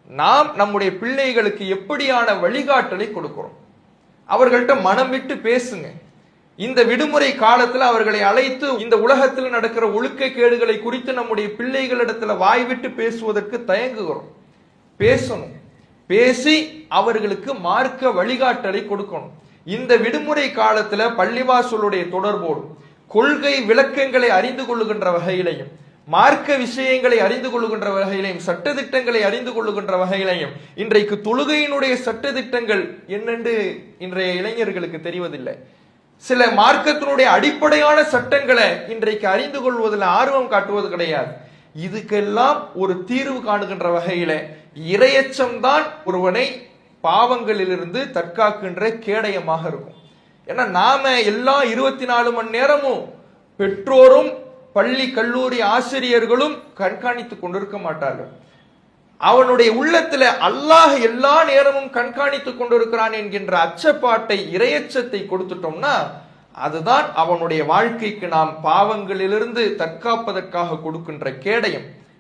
நாம் நம்முடைய பிள்ளைகளுக்கு எப்படியான வழிகாட்டலை கொடுக்கிறோம்? அவர்கள்ட்ட மனம் விட்டு பேசுங்க. இந்த விடுமுறை காலத்துல அவர்களை அழைத்து இந்த உலகத்தில் நடக்கிற ஒழுக்க கேடுகளை குறித்து நம்முடைய பிள்ளைகளிடத்துல வாய்விட்டு பேசுவதற்கு தயங்குகிறோம். பேசணும். பேசி அவர்களுக்கு மார்க்க வழிகாட்டலை கொடுக்கணும். இந்த விடுமுறை காலத்துல பள்ளிவாசலுடைய தொடர்போடு கொள்கை விளக்கங்களை அறிந்து கொள்ளுகின்ற வகையிலையும், மார்க்க விஷயங்களை அறிந்து கொள்ளுகின்ற வகையிலையும், சட்டதிட்டங்களை அறிந்து கொள்ளுகின்ற வகையிலையும், இன்றைக்கு தொழுகையினுடைய சட்டதிட்டங்கள் என்னென்று இன்றைய இளைஞர்களுக்கு தெரிவதில்லை. சில மார்க்கத்தினுடைய அடிப்படையான சட்டங்களை இன்றைக்கு அறிந்து கொள்வதில் ஆர்வம் காட்டுவது கிடையாது. இதுக்கெல்லாம் ஒரு தீர்வு காணுகின்ற வகையில இரையச்சம்தான் ஒருவனை பாவங்களிலிருந்து தற்காக்கின்ற கேடயமாக இருக்கும். ஏன்னா நாம எல்லாம் 24 மணி நேரமும் பெற்றோரும் பள்ளி கல்லூரி ஆசிரியர்களும் கண்காணித்துக் கொண்டிருக்க மாட்டார்கள். அவனுடைய உள்ளத்துல அல்லாஹ் எல்லா நேரமும் கண்காணித்துக் கொண்டிருக்கிறான் என்கின்ற அச்சப்பாட்டை, இரையச்சத்தை கொடுத்துட்டோம்னா அதுதான் அவனுடைய வாழ்க்கைக்கு நாம் பாவங்களிலிருந்து தற்காப்பதற்காக கொடுக்கின்ற கேடயம்.